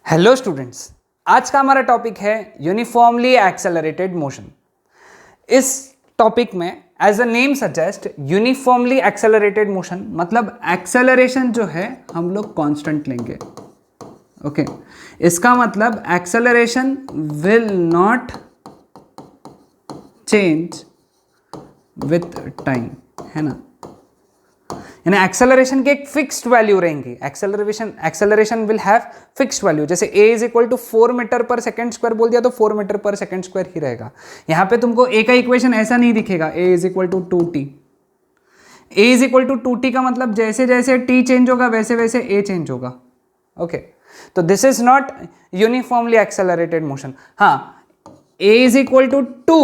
Hello students, आज का हमारा टॉपिक है यूनिफॉर्मली एक्सेलरेटेड मोशन। इस टॉपिक में as a name suggest uniformly accelerated motion मतलब एक्सेलरेशन जो है हम लोग कांस्टेंट लेंगे। ओके इसका मतलब acceleration will not change with time, है ना। यानी एक्सेलरेशन के एक फिक्स्ड वैल्यू रहेंगी। Acceleration will have fixed value. जैसे a is equal to 4 metre पर सेकेंड स्क्वायर बोल दिया तो 4 मीटर पर सेकेंड स्क्वायर ही रहेगा। यहां पे तुमको a का इक्वेशन ऐसा नहीं दिखेगा a is equal to 2t। a is equal to 2t का मतलब जैसे जैसे t चेंज होगा वैसे वैसे a चेंज होगा। ओके तो this is not uniformly accelerated motion. हाँ, a is equal to 2,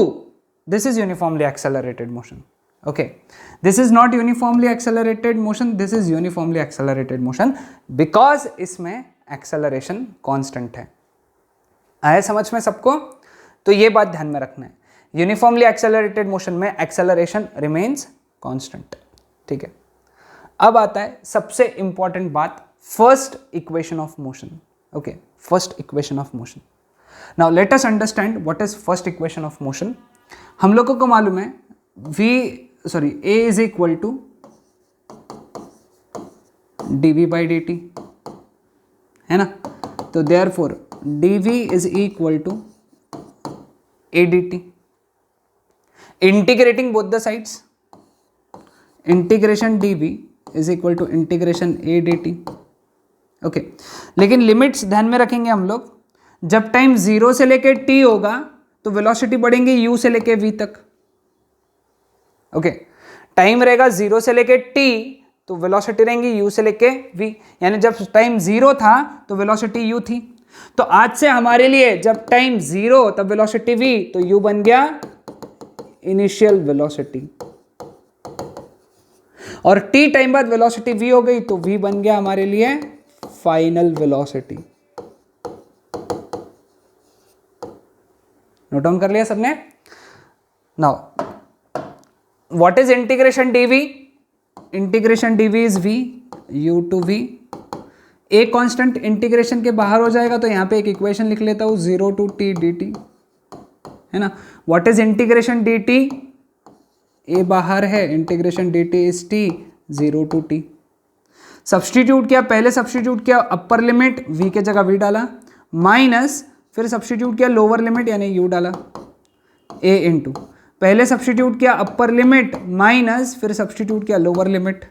this is uniformly accelerated motion. Okay, this is not uniformly accelerated motion, this is uniformly accelerated motion because इसमें acceleration constant है। आया समझ में सबको? तो ये बात ध्यान में रखना है, uniformly accelerated motion में acceleration remains constant। ठीक है, अब आता है सबसे इंपॉर्टेंट बात, first equation of motion। Okay, first equation of motion। Now let us understand what is first equation of motion। हम लोगों को मालूम है a is equal to dv by dt, है ना। तो therefore dv is equal to a dt। integrating both the sides, integration dv is equal to integration a dt। Okay लेकिन limits ध्यान में रखेंगे हम लोग। जब टाइम 0 से लेके t होगा तो वेलोसिटी बढ़ेंगे u से लेके v तक। ओके टाइम रहेगा 0 से लेके t तो वेलोसिटी रहेंगी u से लेके v। यानी जब टाइम 0 था तो वेलोसिटी u थी। तो आज से हमारे लिए जब टाइम 0 तब वेलोसिटी v तो u बन गया इनिशियल वेलोसिटी, और t टाइम बाद वेलोसिटी v हो गई तो v बन गया हमारे लिए फाइनल वेलोसिटी। नोट डाउन कर लिया सबने? Now what is integration dv? integration dv is v u to v। a constant integration के बाहर हो जाएगा तो यहां पे एक इक्वेशन लिख लेता हूं 0 to t dt, है ना। what is integration dt? a बाहर है, integration dt is t 0 to t। Substitute किया, पहले सब्सटीट्यूट किया अपर लिमिट v के जगह v डाला, माइनस फिर सब्सटीट्यूट किया लोअर लिमिट यानी u डाला, a इंटू पहले सब्सटीट्यूट किया अपर लिमिट माइनस फिर सब्सटीट्यूट किया लोअर लिमिट,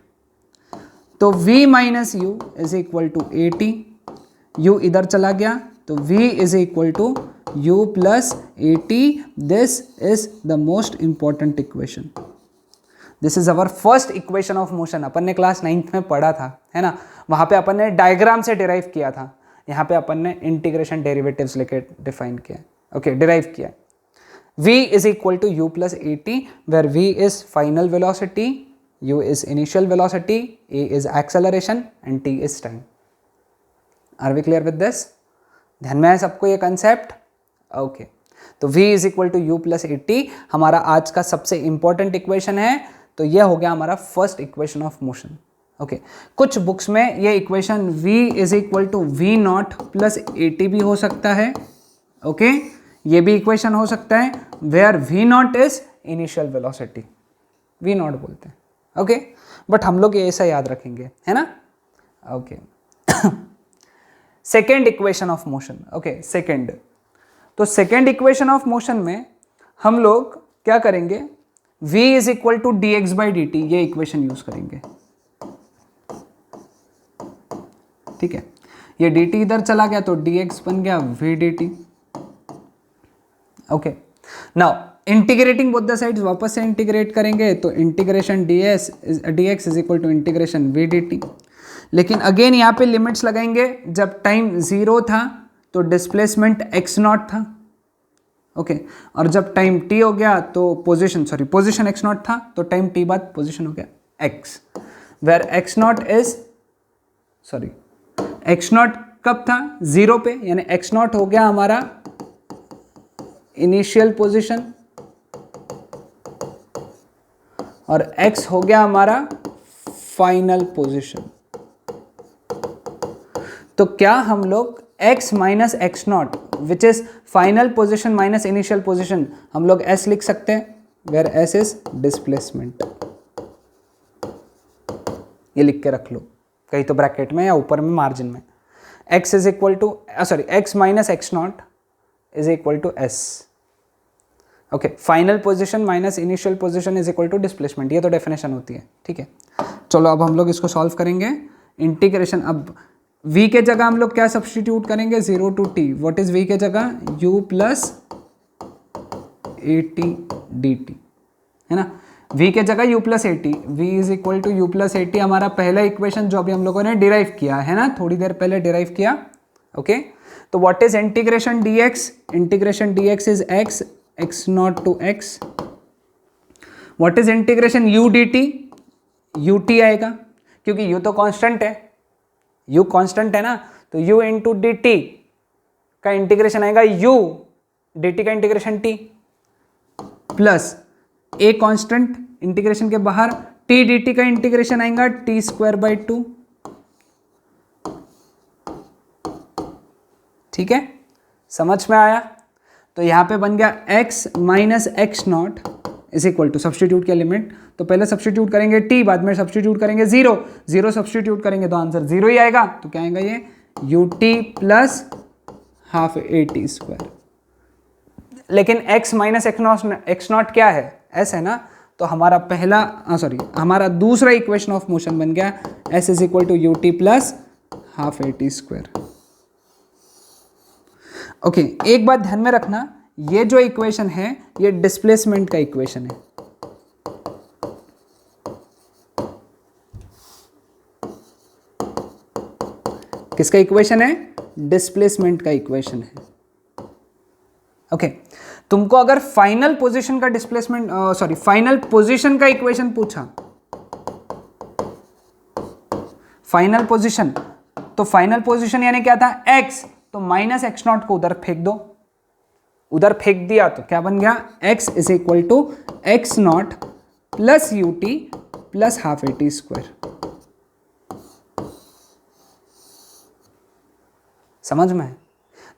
तो v minus u is equal to a t. U इधर चला गया तो v is equal to u plus a t. This is the most important equation. This is our first equation of motion. अपन ने class 9th में पढ़ा था, है ना। वहां पे अपन ने डायग्राम से डिराइव किया था, यहाँ पे अपन ने इंटीग्रेशन डेरिवेटिव्स लेके डिफाइन किया, ओके डिराइव किया। v is equal to u plus at, where v is final velocity, u is initial velocity, a is acceleration and t is time। Are we clear with this? ध्यान में है सबको ये concept? Okay तो v is equal to u plus at हमारा आज का सबसे इंपॉर्टेंट इक्वेशन है। तो ये हो गया हमारा first equation of motion. Okay कुछ बुक्स में ये equation v is equal to v not plus at भी हो सकता है। ओके ये भी इक्वेशन हो सकता है where v naught is initial velocity, v naught बोलते हैं। ओके बट हम लोग ये ऐसा याद रखेंगे, है ना। Okay second equation of motion. Okay second, तो सेकेंड इक्वेशन ऑफ मोशन में हम लोग क्या करेंगे, v is equal to d x by d t, ये इक्वेशन यूज करेंगे। ठीक है, ये डी टी इधर चला गया तो डी एक्स बन गया v d t. Okay now integrating both the sides, वापस से इंटीग्रेट करेंगे तो integration d x is equal to integration v d t. लेकिन अगेन यहाँ पे लिमिट्स लगाएंगे। जब टाइम 0 था तो डिस्प्लेसमेंट x नॉट था, ओके और जब टाइम t हो गया तो पोजिशन x नॉट था तो टाइम t बाद पोजिशन हो गया x, वेर x नॉट कब था 0 पे, यानी x नॉट हो गया हमारा इनिशियल पोजीशन और x हो गया हमारा फाइनल पोजीशन। तो क्या हम लोग x minus x not which is final position minus initial position, हम लोग s लिख सकते हैं, वेयर s इज डिस्प्लेसमेंट। ये लिख के रख लो कहीं तो ब्रैकेट में या ऊपर में मार्जिन में, x is equal to x minus x naught is equal to s। Okay, final position minus initial position is equal to displacement, ये तो डेफिनेशन होती है, ठीक है। चलो अब हम लोग इसको सॉल्व करेंगे। इंटीग्रेशन, अब v के जगह हम लोग क्या सब्सटीट्यूट करेंगे, 0 to t, what is v के जगह u प्लस at dt, है ना। v के जगह u plus at, v is equal to u plus at, हमारा पहला इक्वेशन जो अभी हम लोगों ने डिराइव किया है ना, थोड़ी देर पहले डिराइव किया। ओके, तो what is integration dx, integration dx is x, x not to x। What is integration u dt, ut आएगा क्योंकि u तो कांस्टेंट है, u कांस्टेंट है ना, तो u इंटू डी टी का इंटीग्रेशन आएगा u, dt का integration t, plus a constant integration के बाहर, t dt का इंटीग्रेशन आएगा t स्क्वायर बाई 2, ठीक है, समझ में आया। तो यहां पे बन गया x minus x naught is equal to, substitute किया लिमिट, तो पहले सब्सटीट्यूट करेंगे t, बाद में सब्सटीट्यूट करेंगे 0, 0 सब्सटीट्यूट करेंगे तो आंसर 0 ही आएगा, तो क्या आएगा ये ut plus half at square. लेकिन x माइनस एक्स नॉट क्या है, s है ना, तो हमारा हमारा दूसरा इक्वेशन ऑफ मोशन बन गया s is equal to ut plus half at square. Okay, एक बात ध्यान में रखना, ये जो इक्वेशन है ये डिस्प्लेसमेंट का इक्वेशन है। किसका इक्वेशन है, डिस्प्लेसमेंट का इक्वेशन है। ओके, तुमको अगर फाइनल पोजीशन का डिस्प्लेसमेंट फाइनल पोजीशन का इक्वेशन पूछा, फाइनल पोजीशन, तो फाइनल पोजीशन यानी क्या था, x, तो माइनस एक्स नॉट को उधर फेंक दो, उधर फेंक दिया तो क्या बन गया, x is equal to x not plus ut plus half at square. समझ में है।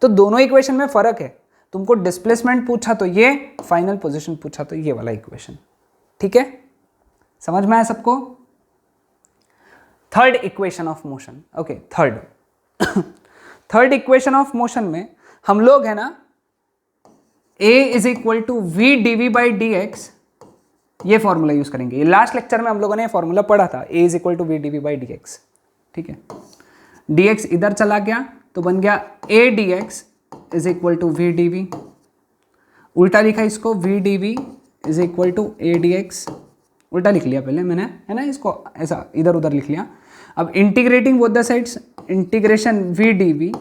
तो दोनों इक्वेशन में फर्क है, तुमको डिस्प्लेसमेंट पूछा तो ये, फाइनल पोजीशन पूछा तो ये वाला इक्वेशन, ठीक है, समझ में आया सबको। Third equation of motion, okay, third equation of motion में हम लोग है ना a is equal to v d v by d x, ये फॉर्मूला यूज करेंगे। ये लास्ट लेक्चर में हम लोगों ने फॉर्मूला पढ़ा था, a is equal to v d v by d x, ठीक है। dx इधर चला गया तो बन गया a dx is equal to v d v, उल्टा लिखा इसको, v d v is equal to a dx, उल्टा लिख लिया पहले मैंने, है ना, इसको ऐसा इधर उधर लिख लिया। अब integrating both the sides, integration v d v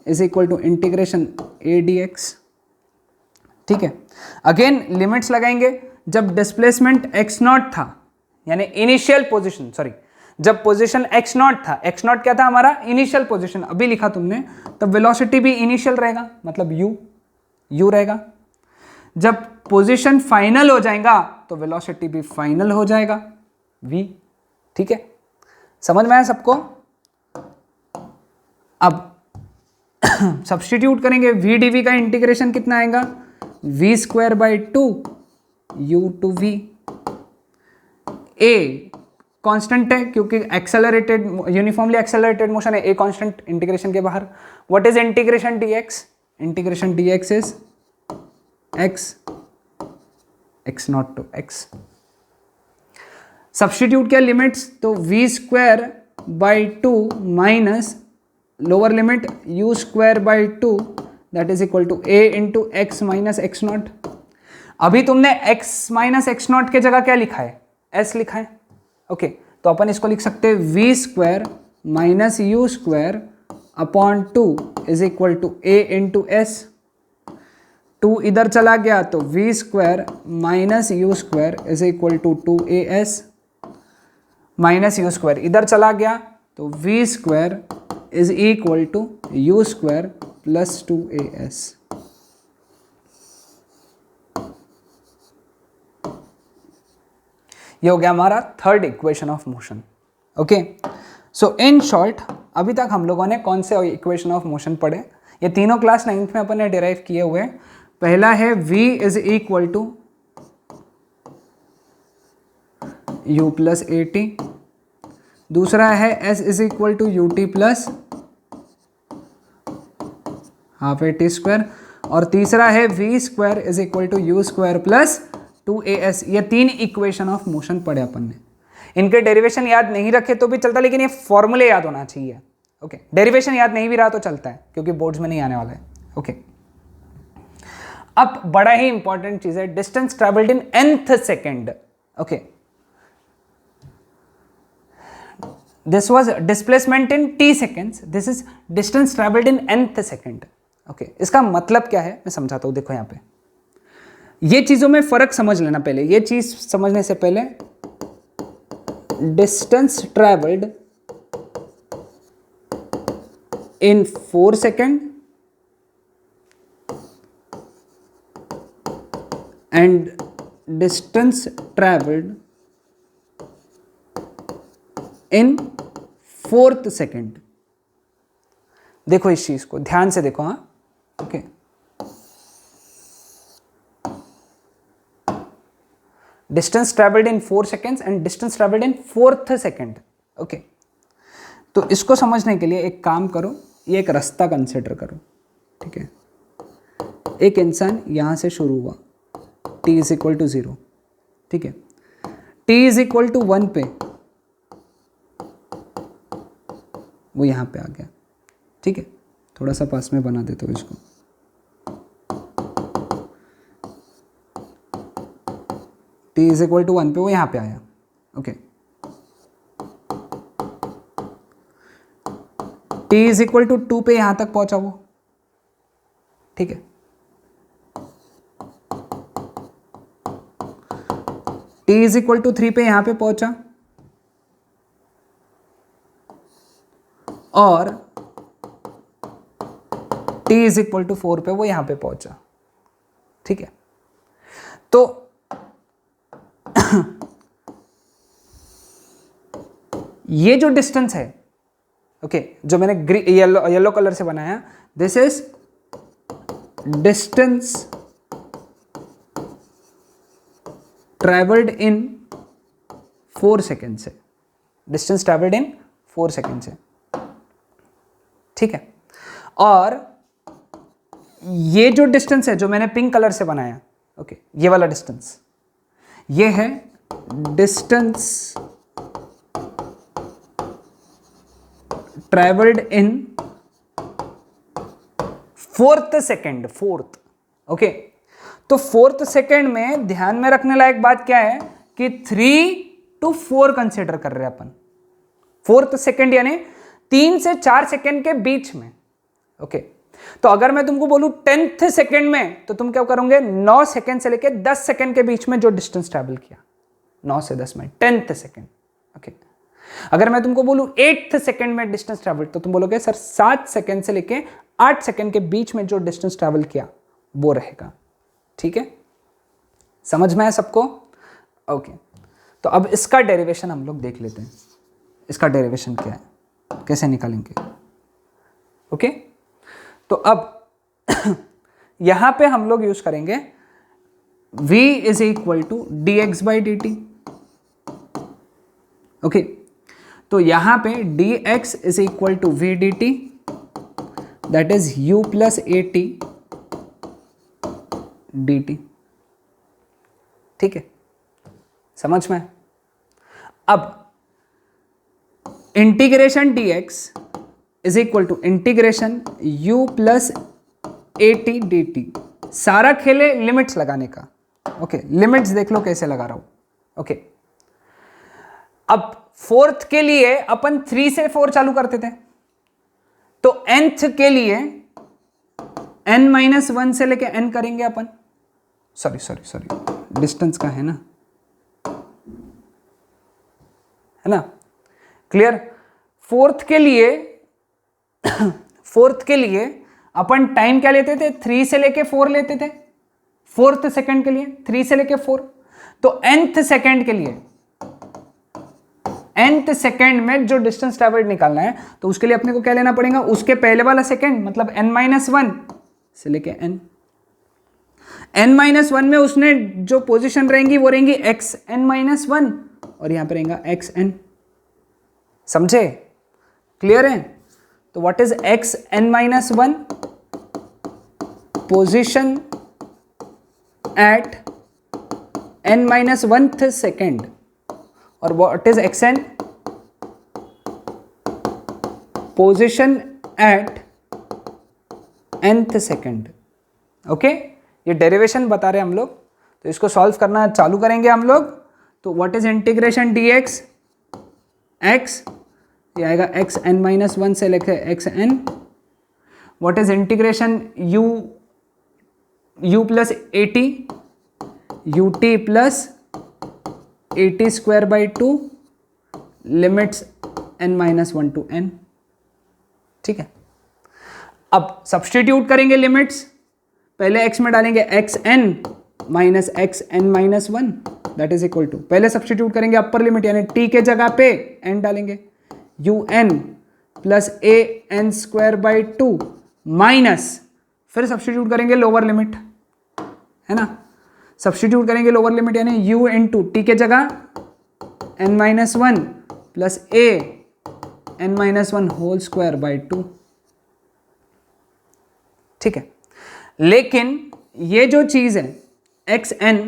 is equal to integration a dx, ठीक है। अगेन लिमिट्स लगाएंगे, जब डिस्प्लेसमेंट x नॉट था यानी इनिशियल पोजीशन, जब पोजीशन x नॉट था, x नॉट क्या था हमारा, इनिशियल पोजीशन, अभी लिखा तुमने, तब वेलोसिटी भी इनिशियल रहेगा, मतलब u रहेगा। जब पोजीशन फाइनल हो जाएगा तो वेलोसिटी भी फाइनल हो जाएगा, v, ठीक है, समझ में आया सबको। अब सब्सटीट्यूट करेंगे, वी डी वी का इंटीग्रेशन कितना आएगा, v square by 2 u to v, a constant है क्योंकि एक्सेलरेटेड, यूनिफॉर्मली एक्सेलरेटेड मोशन है, a कांस्टेंट इंटीग्रेशन के बाहर। What is integration dx, integration dx is x not to x। Substitute किया limits, तो v square by 2 minus lower limit u square by 2 that is equal to a into x minus x not. अभी तुमने x minus x not के जगह क्या लिखा है, s लिखा है, ओके, तो अपन इसको लिख सकते हैं v square minus u square upon 2 is equal to a into s. 2 इधर चला गया तो v square minus u square is equal to 2as, minus u square इधर चला गया तो v square is equal to u square plus 2as। ये हो गया हमारा third equation of motion, okay. So in short अभी तक हम लोगों ने कौन से इक्वेशन ऑफ मोशन पढ़े? ये तीनों क्लास 9th में अपन ने डिराइव किए हुए। पहला है v is equal to u plus a t, दूसरा है s is equal to u t plus half a t square, और तीसरा है v square is equal to u square plus 2as। ये 3 इक्वेशन ऑफ मोशन पढ़े अपन ने। इनके derivation याद नहीं रखे तो भी चलता, लेकिन ये फॉर्मूले याद होना चाहिए। ओके, डेरिवेशन याद नहीं भी रहा तो चलता है, क्योंकि बोर्ड्स में नहीं आने वाला है। ओके, अब बड़ा ही इंपॉर्टेंट चीज है, distance travelled in nth second. Okay, this was displacement in t seconds, this is distance travelled in nth second. Okay, इसका मतलब क्या है मैं समझाता हूं। देखो यहां पे ये चीजों में फर्क समझ लेना पहले। ये चीज समझने से पहले distance travelled in 4 second and distance travelled in 4th second. देखो इस चीज को ध्यान से देखो। हाँ, okay, distance travelled in 4 seconds and distance travelled in 4th second. Okay, तो इसको समझने के लिए एक काम करो, ये एक रास्ता कंसिडर करो। ठीक है, एक इंसान यहां से शुरू हुआ t इज इक्वल टू 0। ठीक है, t इज इक्वल टू 1 पे वो यहां पे आ गया। ठीक है, थोड़ा सा पास में बना देता हूं इसको। t इज इक्वल टू 1 पे वो यहां पे आया। Okay, t is equal to 2 पे यहां तक पहुंचा वो। ठीक है, t इज इक्वल टू 3 पे यहां पे पहुंचा, और t इज इक्वल टू 4 पे वो यहां पे पहुंचा। ठीक है, तो ये जो डिस्टेंस है, ओके, जो मैंने येलो कलर से बनाया, this is distance travelled in 4 second से। डिस्टेंस ट्रेवल्ड इन 4 सेकेंड से। ठीक है, और ये जो डिस्टेंस है जो मैंने पिंक कलर से बनाया, ओके, ये वाला डिस्टेंस, ये है डिस्टेंस ट्रेवल्ड इन 4th सेकेंड। 4th, ओके, तो 4th सेकेंड में ध्यान में रखने लायक बात क्या है कि 3 to 4 कंसिडर कर रहे हैं अपन। 4th सेकेंड यानी 3 से 4 सेकेंड के बीच में। ओके, तो अगर मैं तुमको बोलूं 10th सेकेंड में, तो तुम क्या करोगे? 9 सेकेंड से लेके 10 सेकेंड के बीच में जो डिस्टेंस ट्रैवल किया, 9 से 10 में 10th सेकेंड। ओके, अगर मैं तुमको बोलूं 8th सेकेंड में डिस्टेंस ट्रैवल, तो तुम बोलोगे सर 7 सेकेंड से लेके 8 सेकेंड के बीच में जो डिस्टेंस ट्रैवल किया वो रहेगा। ठीक है, समझ में है सबको? ओके, तो अब इसका डेरिवेशन हम लोग देख लेते हैं। इसका डेरिवेशन क्या है, कैसे निकालेंगे? ओके, तो अब यहां पे हम लोग यूज करेंगे v is equal to d x by d t. Okay, तो यहां पे d x is equal to v d t, that is u plus a t d t. ठीक है, समझ में? अब integration d x is equal to integration u plus a t d t. सारा खेले लिमिट्स लगाने का। ओके, लिमिट्स देख लो कैसे लगा रहा हूं। ओके, अब 4th के लिए अपन 3 से 4 चालू करते थे, तो nth के लिए n-1 से लेके n करेंगे अपन। सॉरी डिस्टेंस का है ना, क्लियर? 4th के लिए अपन टाइम क्या लेते थे? 3 से लेके 4 लेते थे। 4th सेकेंड के लिए 3 से लेके 4, तो nth सेकेंड के लिए nth सेकेंड में जो डिस्टेंस ट्रेवल्ड निकालना है, तो उसके लिए अपने को क्या लेना पड़ेगा, उसके पहले वाला सेकेंड मतलब n-1 से लेके n-1 में उसने जो पोजीशन रहेंगी वो रहेंगी xn-1 और यहां पे रहेगा xn। समझे? क्लियर है? तो what is xn-1? Position at n-1th second. और what is xn? Position at nth second. Okay, ये डेरिवेशन बता रहे हैं हम लोग, तो इसको सॉल्व करना चालू करेंगे हम लोग। तो what is integration dx? x, ये आएगा xn-1 से लेके xn। What is integration u plus at, ut plus at square by 2 limits n-1 to n। ठीक है, अब सब्सटीट्यूट करेंगे लिमिट्स। पहले x में डालेंगे xn minus xn-1 that is equal to, पहले सब्सटीट्यूट करेंगे अपर लिमिट यानी t के जगह पे n डालेंगे, un plus a n square by 2 minus, फिर सब्सटीट्यूट करेंगे लोअर लिमिट, है ना, सब्सटीट्यूट करेंगे लोअर लिमिट यानी u इंटू टी के जगह n-1 plus a n-1 whole square by 2। ठीक है, लेकिन ये जो चीज है xn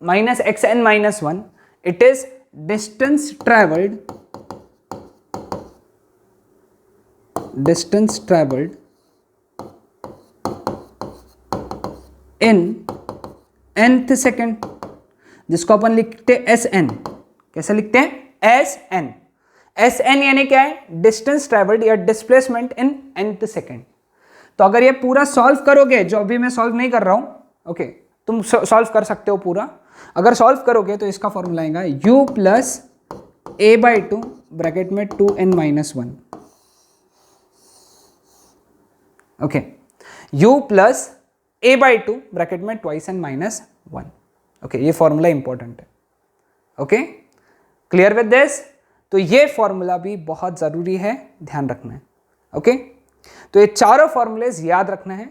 minus xn-1, it is distance travelled in nth second, जिसको अपन लिखते हैं Sn। कैसे लिखते हैं? Sn। Sn यानी क्या है? डिस्टेंस ट्रेवल्ड या डिस्प्लेसमेंट इन nth सेकेंड। तो अगर ये पूरा सॉल्व करोगे, जो अभी मैं सॉल्व नहीं कर रहा हूं, ओके, तुम सॉल्व कर सकते हो पूरा। अगर सॉल्व करोगे तो इसका फॉर्मूला आएगा u plus a by 2 bracket में 2n-1। Okay, u plus a by 2 bracket में ट्वाइस n-1। ओके, ये फॉर्मूला इंपॉर्टेंट है। Okay, clear with this? तो ये फॉर्मूला भी बहुत जरूरी है, ध्यान रखना है। ओके, तो ये चारों फॉर्मूलेज याद रखना है।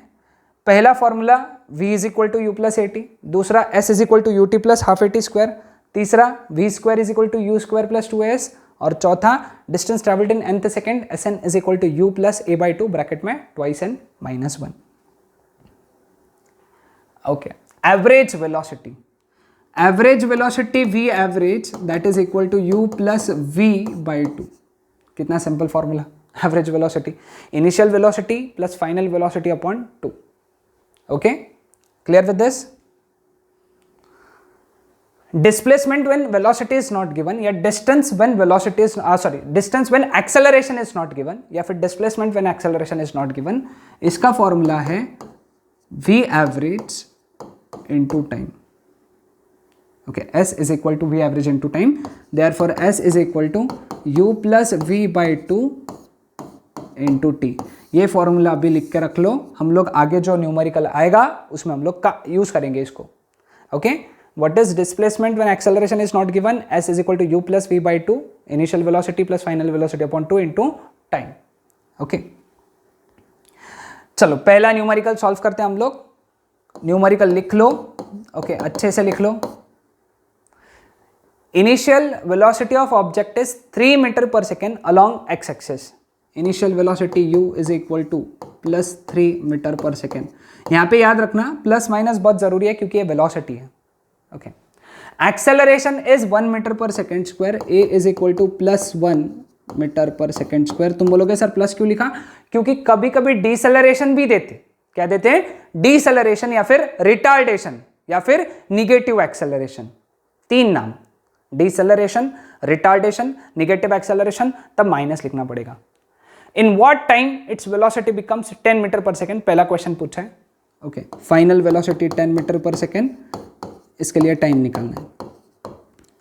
पहला formula v is equal to u plus a t, दूसरा s is equal to u t plus half a t square, तीसरा v square is equal to u square plus 2as, और चौथा distance travelled in nth second Sn is equal to u plus a by 2 bracket में twice n-1। Okay, average velocity v average that is equal to u plus v by 2। कितना simple formula, average velocity, initial velocity plus final velocity upon 2। Okay, clear with this? Displacement when velocity is not given, या distance when velocity is distance when acceleration is not given, या फिर displacement when acceleration is not given, इसका formula है v average into time. Okay, s is equal to v average into time, therefore s is equal to u plus v by 2 into t। ये formula अभी लिख के रख लो, हम लोग आगे जो न्यूमेरिकल आएगा उसमें हम लोग का यूज करेंगे इसको। Okay, what is displacement when acceleration is not given? s is equal to u plus v by 2 initial velocity plus final velocity upon 2 into time. Okay, चलो पहला न्यूमेरिकल सॉल्व करते हैं हम लोग। न्यूमेरिकल लिख लो, ओके, अच्छे से लिख लो। Initial velocity of object is 3 metre पर second along x axis. Initial velocity u is equal to plus 3 metre पर सेकेंड। यहां पे याद रखना प्लस माइनस बहुत जरूरी है क्योंकि ये वेलोसिटी है। ओके, एक्सेलरेशन इज 1 मीटर पर second square, a is equal to plus 1 metre पर सेकेंड स्क्वायर। तुम बोलोगे सर प्लस क्यों लिखा? क्योंकि कभी कभी डिसेलरेशन भी देते, क्या देते हैं? डिसेलरेशन या फिर रिटार्डेशन या फिर निगेटिव एक्सेलरेशन, 3 नाम, डिसेलरेशन, रिटार्डेशन, निगेटिव एक्सेलरेशन, तब माइनस लिखना पड़ेगा। In what time it's velocity becomes 10 metre पर सेकेंड, पहला क्वेश्चन पूछा है। ओके, फाइनल वेलोसिटी 10 मीटर पर सेकेंड, इसके लिए टाइम निकालना है।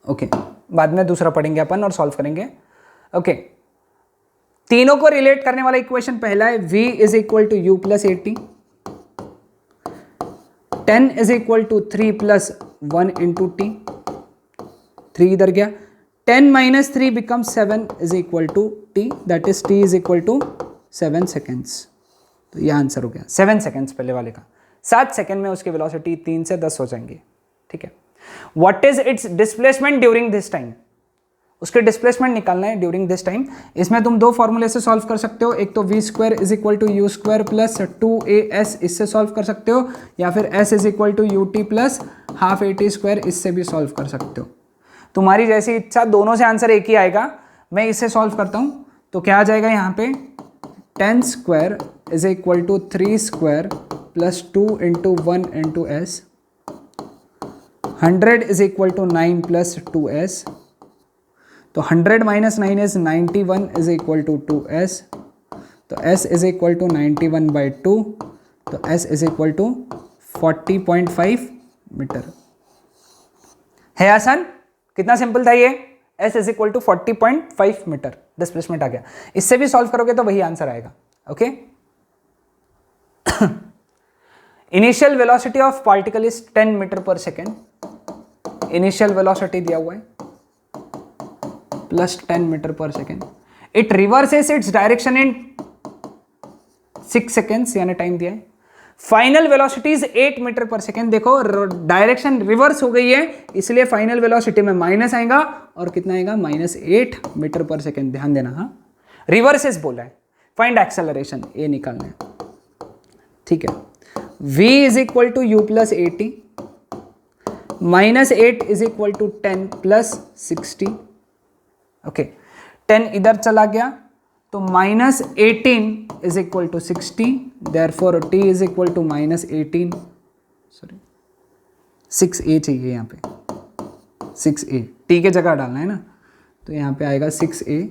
ओके, बाद में दूसरा पढ़ेंगे अपन और सॉल्व करेंगे। ओके, तीनों को रिलेट करने वाला इक्वेशन पहला है v is equal to u plus 80, 10 is equal to 3 plus 1 into t, 3 इधर गया, 10 minus 3 becomes 7 is equal to t, that is t is equal to 7 seconds. तो ये आंसर हो गया 7 सेकेंड्स पहले वाले का. 7 सेकेंड में उसकी वेलोसिटी 3 से 10 हो जाएंगी. ठीक है. What is it's displacement during this time, उसके डिस्प्लेसमेंट निकालना है ड्यूरिंग दिस टाइम. इसमें तुम दो फॉर्मूले से सॉल्व कर सकते हो, एक तो v square is equal to u square plus 2as इससे सॉल्व कर सकते हो, या फिर s is equal to u t plus half a t square इससे भी सॉल्व कर सकते हो. तुम्हारी जैसी इच्छा, दोनों से आंसर एक ही आएगा. मैं इससे सॉल्व करता हूँ तो क्या आ जाएगा यहाँ पे 10 square is equal to 3 square plus 2 into 1 into s. 100 is equal to 9 plus 2s. तो 100 minus 9 is 91 is equal to 2s. तो s is equal to 91 by 2. तो s is equal to 40.5 metre. है आसान? कितना सिंपल था ये. s is equal to 40.5 metre displacement आ गया. इससे भी सॉल्व करोगे तो वही आंसर आएगा. Okay. Initial velocity of particle is 10 metre पर सेकेंड. इनिशियल वेलोसिटी दिया हुआ है प्लस 10 मीटर पर second. It reverses its direction in 6 seconds, यानी टाइम दिया है. फाइनल वेलोसिटी इज 8 मीटर पर सेकेंड. देखो डायरेक्शन रिवर्स हो गई है, इसलिए फाइनल वेलोसिटी में माइनस आएगा, और कितना आएगा -8 मीटर पर सेकेंड. ध्यान देना. हाँ, रिवर्सेस बोला है. फाइंड एक्सेलरेशन, ये निकालना है. ठीक है. v is equal to u plus 80, -8 is equal to 10 plus 60. Okay. 10 इधर चला गया तो -18 is equal to 60. Therefore t is equal to -18, sorry 6a चाहिए यहाँ पे. 6a t के जगह डालना है ना, तो यहाँ पे आएगा 6a.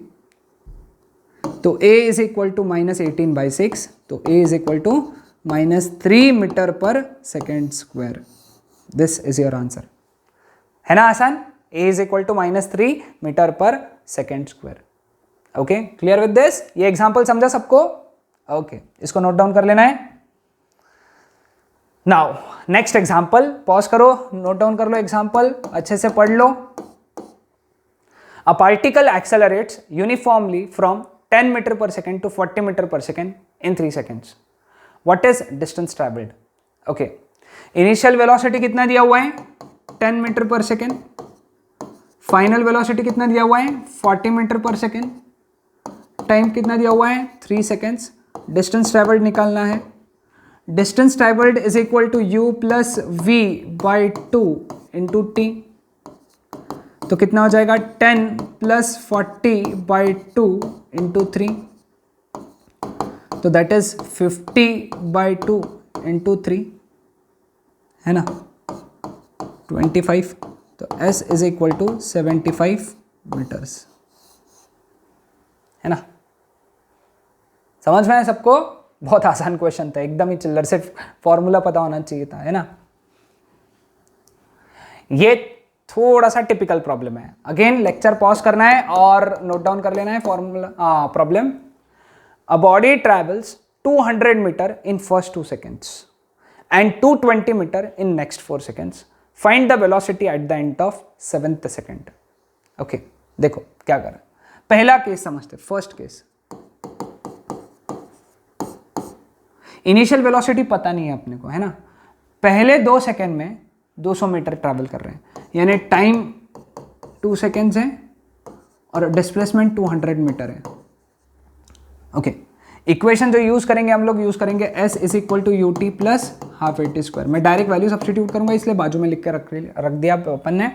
तो a is equal to -18 by 6. तो a is equal to -3 metre पर second square. This is your answer. है ना आसान. a is equal to -3 metre पर second square. Okay, clear with this. ये एग्जांपल समझा सबको. ओके, इसको नोट डाउन कर लेना है. Now next example. पॉज करो, नोट डाउन कर लो एग्जांपल, अच्छे से पढ़ लो. A particle accelerates uniformly from 10 metre पर सेकेंड टू 40 मीटर पर second in 3 seconds. What is distance travelled. Okay. Initial velocity कितना दिया हुआ है 10 मीटर पर सेकेंड. फाइनल वेलोसिटी कितना दिया हुआ है 40 मीटर पर सेकेंड. टाइम कितना दिया हुआ है 3 सेकेंड्स. डिस्टेंस ट्रैवल्ड निकालना है. Distance travelled is equal to u plus v by 2 into t. तो कितना हो जाएगा 10 प्लस 40 बाई 2 इंटू 3. तो दैट इज 50 बाई 2 इंटू 3, है ना, 25. तो s is equal to 75 metres. है ना. समझ में है सबको. बहुत आसान क्वेश्चन था, एकदम ही चिल्लर. से फॉर्मूला पता होना चाहिए था, है ना. ये थोड़ा सा टिपिकल प्रॉब्लम है. अगेन लेक्चर पॉज करना है और नोट डाउन कर लेना है formula. Problem. A body travels 200 metre in first 2 seconds and 220 metre in next 4 seconds. Find the velocity at the end of 7th second. Okay, देखो क्या कर रहा है. पहला केस समझते. फर्स्ट केस, इनिशियल वेलोसिटी पता नहीं है अपने को, है ना. पहले 2 सेकेंड में 200 मीटर ट्रैवल कर रहे हैं, यानी टाइम 2 सेकेंड्स है और डिस्प्लेसमेंट 200 मीटर है. ओके. इक्वेशन जो यूज करेंगे हम लोग, यूज करेंगे s is equal to u t plus half a t square. मैं डायरेक्ट वैल्यू सब्सटीट्यूट करूंगा, इसलिए बाजू में लिख के रख दिया अपन ने.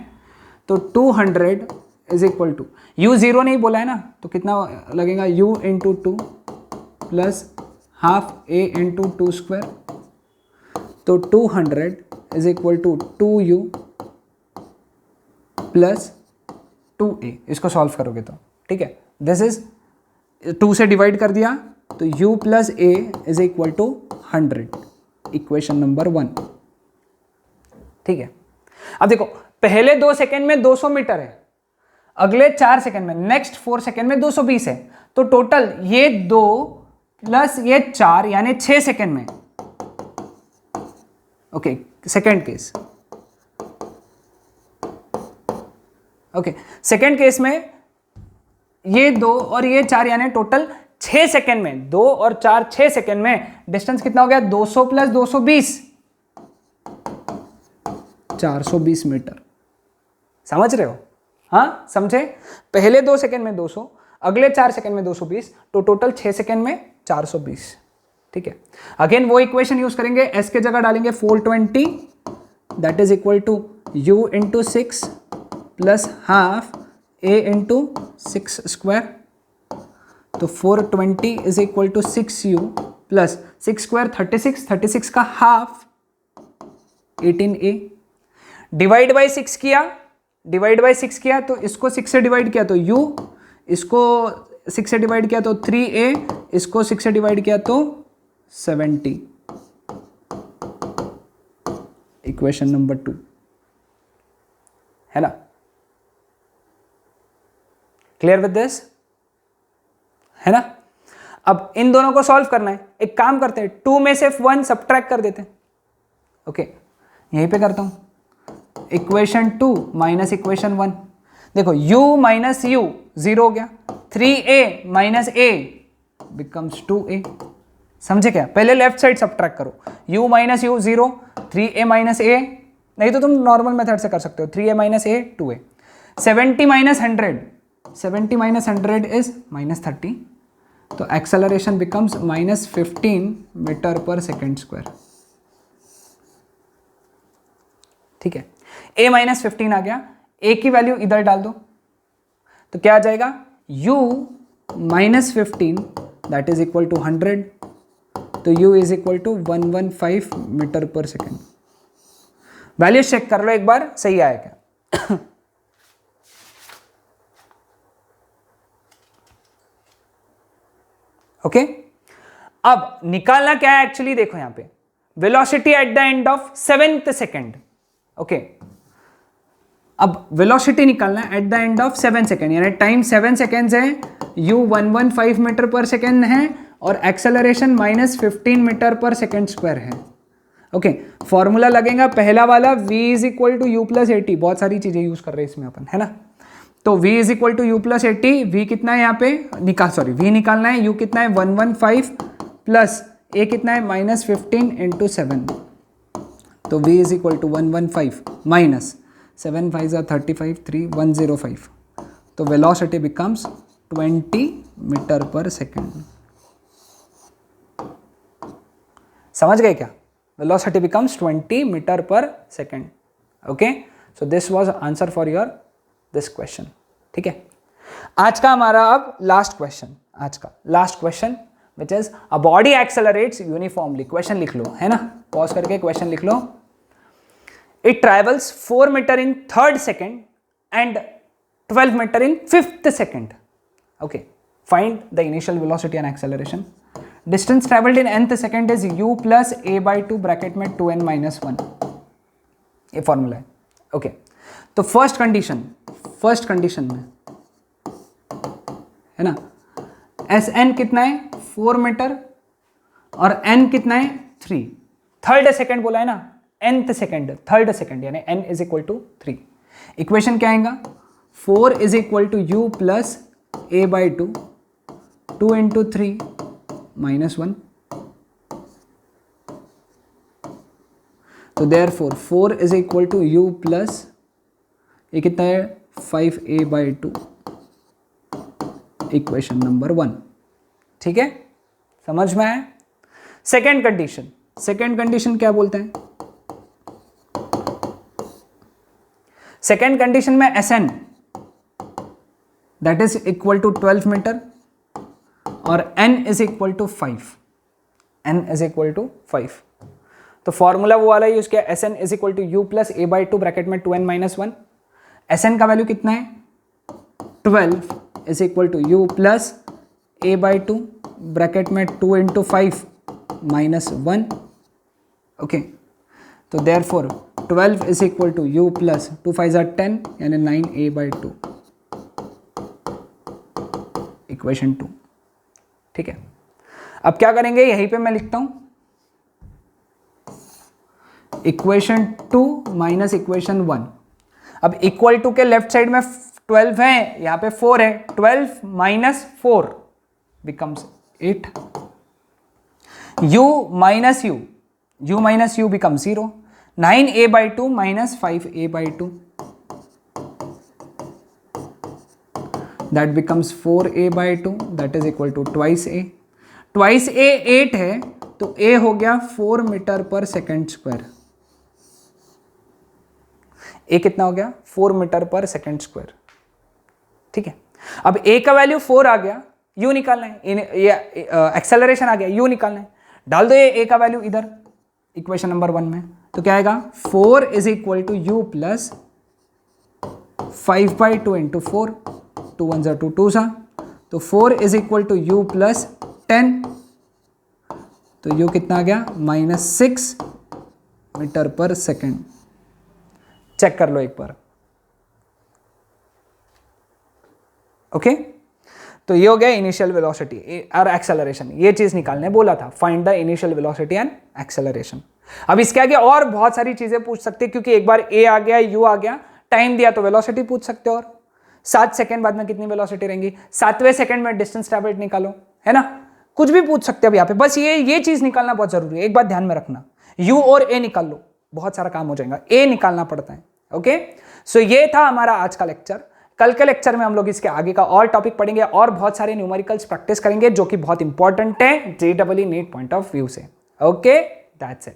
तो 200 इज इक्वल टू, u 0 नहीं बोला है ना, तो कितना लगेगा u into 2 plus half a into 2 square. तो 200 is equal to 2u plus 2a. इसको सॉल्व करोगे तो ठीक है. दिस इज 2 से डिवाइड कर दिया तो u plus a is equal to 100. Equation number 1. ठीक है. अब देखो पहले 2 सेकेंड में 200 मीटर है, अगले 4 सेकेंड में, नेक्स्ट 4 सेकेंड में 220 है. तो टोटल ये 2 प्लस ये 4 यानी 6 सेकेंड में. Okay, second case. Okay, second case में ये 2 और ये 4 यानी टोटल 6 सेकेंड में, 2 और 4 6 सेकेंड में डिस्टेंस कितना हो गया, 200 प्लस 220, 420 मीटर। समझ रहे हो? हाँ समझे? पहले 2 सेकेंड में 200, अगले 4 सेकेंड में 220, तो टोटल 6 सेकेंड में 420। ठीक है, अगेन वो इक्वेशन यूज करेंगे, एस के जगह डालेंगे 420, that is equal to u into 6 plus half a into 6 square. तो 420 is equal to 6u plus 6 square 36, 36 का हाफ 18a, डिवाइड बाई 6 किया, डिवाइड बाई 6 किया तो इसको 6 से डिवाइड किया तो u, इसको 6 से डिवाइड किया तो 3a, इसको 6 से डिवाइड किया तो 70। इक्वेशन नंबर 2 है ना? Clear with this? है ना? अब इन दोनों को सॉल्व करना है, एक काम करते हैं, 2 में से 1 सब्ट्रैक्ट कर देते हैं। ओके, यहीं पे करता हूं, इक्वेशन 2 माइनस इक्वेशन 1, देखो u माइनस u 0 हो गया, 3a minus a becomes 2a। समझे क्या? पहले लेफ्ट साइड सब्ट्रैक्ट करो, u minus u 0, 3a minus a, नहीं तो तुम नॉर्मल मेथड से कर सकते हो, 3a minus a 2a, 70 minus 100, 70 minus 100 is minus 30, तो एक्सेलरेशन बिकम्स माइनस 15 मीटर पर सेकेंड स्क्वायर। ठीक है, a माइनस 15 आ गया, a की वैल्यू इधर डाल दो, तो क्या आ जाएगा, u minus 15 that is equal to 100, तो u is equal to 115 metre पर सेकेंड। वैल्यू चेक कर लो एक बार, सही आया क्या? ओके, अब निकालना क्या है एक्चुअली, देखो यहां पे velocity at the end of 7th second. Okay, अब वेलोसिटी निकालना है at the end of 7 second, यानी टाइम 7 सेकेंड्स है, u 115 मीटर पर सेकेंड है और एक्सेलरेशन माइनस 15 मीटर पर सेकेंड स्क्वायर है। ओके, फॉर्मूला लगेगा पहला वाला, v is equal to u plus 80, बहुत सारी चीजें यूज कर रहे हैं इसमें अपन, है ना? तो v is equal to u plus 80, v कितना है यहाँ पे v निकालना है, u कितना है 115 प्लस a कितना है माइनस 15 इंटू 7, तो v is equal to 115 minus 7 5 35 3 105, तो वेलोसिटी बिकम्स 20 मीटर पर सेकेंड। समझ गए क्या? वेलोसिटी बिकम्स 20 मीटर पर second. Okay, so this was answer for your this question. ठीक है, आज का हमारा अब लास्ट क्वेश्चन, आज का last question which is a body accelerates uniformly. Question लिख लो, है ना? पॉज करके क्वेश्चन लिख लो। It travels 4 metre in 3rd second and 12 metre in 5th second. Okay, find the initial velocity and acceleration. Distance travelled in nth second is u plus a by 2 bracket में 2n minus 1, ये formula है। Okay, तो first condition में है ना, S N कितना है 4 metre और n कितना है 3, 3rd सेकेंड बोला है ना, nth सेकेंड 3rd सेकेंड यानी n is equal to 3। Equation क्या आएगा, 4 is equal to u plus a by 2, 2 into 3 minus 1, तो therefore 4 is equal to u plus ये कितना है 5a बाई 2, इक्वेशन नंबर 1। ठीक है, समझ में आया? सेकेंड कंडीशन क्या बोलते हैं? सेकेंड कंडीशन में Sn that is equal to 12 metre और n इज इक्वल टू 5, तो फॉर्मूला वो वाला यूज किया, Sn is equal to u plus a by 2 bracket में 2n माइनस 1। Sn का वैल्यू कितना है 12 is equal to u plus a by 2 bracket में 2 इंटू 5 माइनस 1। ओके, तो therefore 12 is equal to u plus 2 5 10 यानी 9a by 2, equation 2। ठीक है, अब क्या करेंगे, यहीं पे मैं लिखता हूं इक्वेशन 2 माइनस इक्वेशन 1। अब इक्वल टू के लेफ्ट साइड में 12 है, यहाँ पे 4 है, 12 minus 4 becomes 8, u minus u becomes 0, 9a/2 minus 5a/2, that becomes 4a/2, that is equal to twice a. 8 है तो a हो गया 4 मीटर पर सेकेंड स्क्वायर। a कितना हो गया? 4 मीटर पर सेकेंड स्क्वायर। ठीक है, अब a का वैल्यू 4 आ गया, u निकालना है, ये एक्सेलरेशन आ गया, u निकालना है, डाल दो ये a का वैल्यू इधर इक्वेशन नंबर 1 में, तो क्या आएगा? 4 is equal to u plus 5/2 into 4, 2 1 सा 2 2 सा, तो 4 is equal to u plus 10, तो u कितना आ गया? -6 मीटर पर सेकेंड। चेक कर लो एक बार। ओके, तो ये हो गया इनिशियल वेलोसिटी और एक्सेलरेशन। ये चीज निकालने बोला था, find the initial velocity and acceleration. अब इसके आगे और बहुत सारी चीजें पूछ सकते हैं, क्योंकि एक बार a आ गया, u आ गया, टाइम दिया तो वेलोसिटी पूछ सकते हो, और 7 सेकंड बाद में कितनी वेलोसिटी रहेंगी, 7वें सेकंड में डिस्टेंस ट्रैवल्ड निकालो, है ना, कुछ भी पूछ सकते हो। अब यहाँ पे बस ये चीज निकालना बहुत जरूरी है, एक बात ध्यान में रखना, u और a निकाल लो, बहुत सारा काम हो जाएगा, a निकालना पड़ता है। ओके, सो ये था हमारा आज का लेक्चर। कल के लेक्चर में हम लोग इसके आगे का और टॉपिक पढ़ेंगे और बहुत सारे न्यूमेरिकल्स प्रैक्टिस करेंगे, जो कि बहुत इंपॉर्टेंट है JEE NEET point of view से। Okay, that's it.